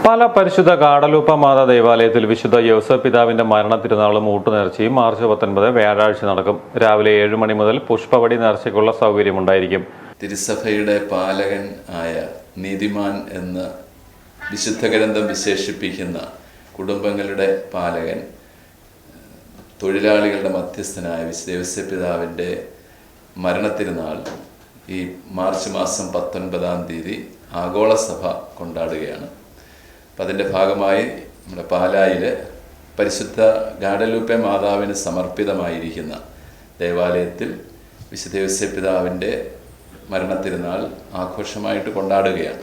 പാലാ പരിശുദ്ധ ഗാഡലൂപ്പ മാതാ ദേവാലയത്തിൽ വിശുദ്ധ യോസഫ് പിതാവിന്റെ മരണ തിരുനാളും ഊട്ടുനേർച്ചയും മാർച്ച് 19 വ്യാഴാഴ്ച നടക്കും. രാവിലെ 7 മണി മുതൽ പുഷ്പവടി നേർച്ചയ്ക്കുള്ള സൗകര്യമുണ്ടായിരിക്കും. തിരുസഭയുടെ പാലകൻ ആയ നീതിമാൻ എന്ന് വിശുദ്ധ ഗ്രന്ഥം വിശേഷിപ്പിക്കുന്ന കുടുംബങ്ങളുടെ പാലകൻ, തൊഴിലാളികളുടെ മധ്യസ്ഥനായ വിശുദ്ധ യോസഫ് പിതാവിൻ്റെ മരണത്തിരുനാൾ ഈ മാർച്ച് മാസം 19-ാം തീയതി ആഗോള സഭ കൊണ്ടാടുകയാണ്. അപ്പം അതിൻ്റെ ഭാഗമായി നമ്മുടെ പാലായിൽ പരിശുദ്ധ ഗാഡലൂപ്പ മാതാവിന് സമർപ്പിതമായിരിക്കുന്ന ദേവാലയത്തിൽ വിശുദ്ധ യോസഫ് പിതാവിൻ്റെ മരണത്തിരുനാൾ ആഘോഷമായിട്ട് കൊണ്ടാടുകയാണ്.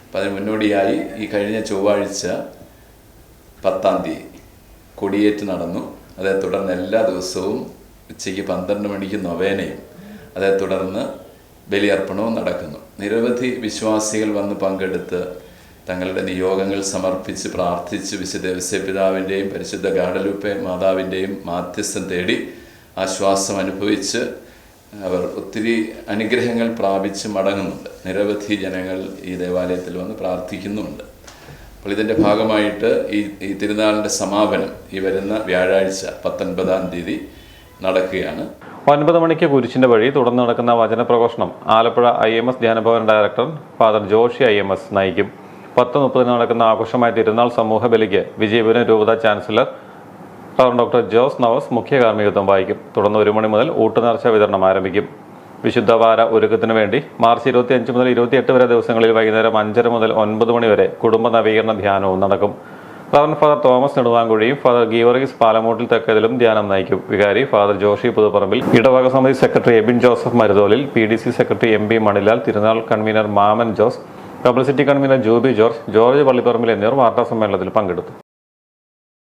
അപ്പം അതിന് മുന്നോടിയായി ഈ കഴിഞ്ഞ ചൊവ്വാഴ്ച 10-ാം തീയതി കൊടിയേറ്റ് നടന്നു. അതേ തുടർന്ന് എല്ലാ ദിവസവും ഉച്ചയ്ക്ക് 12 മണിക്ക് നൊവേനയും അതേ തുടർന്ന് ബലിയർപ്പണവും നടക്കുന്നു. നിരവധി വിശ്വാസികൾ വന്ന് പങ്കെടുത്ത് തങ്ങളുടെ നിയോഗങ്ങൾ സമർപ്പിച്ച് പ്രാർത്ഥിച്ച് വിശുദ്ധ യോസഫ് പിതാവിൻ്റെയും പരിശുദ്ധ ഗാഡലൂപ്പ മാതാവിൻ്റെയും മാധ്യസ്ഥം തേടി ആശ്വാസം അനുഭവിച്ച് അവർ ഒത്തിരി അനുഗ്രഹങ്ങൾ പ്രാപിച്ച് മടങ്ങുന്നുണ്ട്. നിരവധി ജനങ്ങൾ ഈ ദേവാലയത്തിൽ വന്ന് പ്രാർത്ഥിക്കുന്നുമുണ്ട്. അപ്പോൾ ഇതിൻ്റെ ഭാഗമായിട്ട് ഈ തിരുനാളിൻ്റെ സമാപനം ഈ വരുന്ന വ്യാഴാഴ്ച 19-ാം തീയതി നടക്കുകയാണ്. 9 മണിക്ക് കുരിശിന്റെ വഴി തുടർന്ന് നടക്കുന്ന വചനപ്രഘോഷണം Alappuzha IMS Dhyanabhavan director father Joshy IMS നയിക്കും. 10:30 നടക്കുന്ന ആഘോഷമായ തിരുനാൾ സമൂഹ ബലിക്ക് വിജയപുരം രൂപത ചാൻസലർ ഡോക്ടർ ജോസ് നവസ് മുഖ്യ കാർമ്മികത്വം വഹിക്കും. തുടർന്ന് 1 മണി മുതൽ ഊട്ടുനേർച്ച വിതരണം ആരംഭിക്കും. വിശുദ്ധവാര ഒരുക്കത്തിന് വേണ്ടി മാർച്ച് 25 മുതൽ 28 വരെ ദിവസങ്ങളിൽ വൈകുന്നേരം 5:30 മുതൽ 9 മണി വരെ കുടുംബ നവീകരണ ധ്യാനവും നടക്കും. ഫാദർ തോമസ് നെടുവാങ്കുഴിയും ഫാദർ ഗീവർഗീസ് പാലമൂട്ടിൽ തെക്കതിലും ധ്യാനം നയിക്കും. വികാരി ഫാദർ ജോഷി പുതുപ്പറമ്പിൽ, ഇടവക സമിതി secretary Ebin Joseph Marutholil, PDC secretary MB Manilal, തിരുനാൾ convener Maman Jose, publicity convener Juby George Pallipparambil എന്നിവർ വാർത്താ സമ്മേളനത്തിൽ പങ്കെടുത്തു.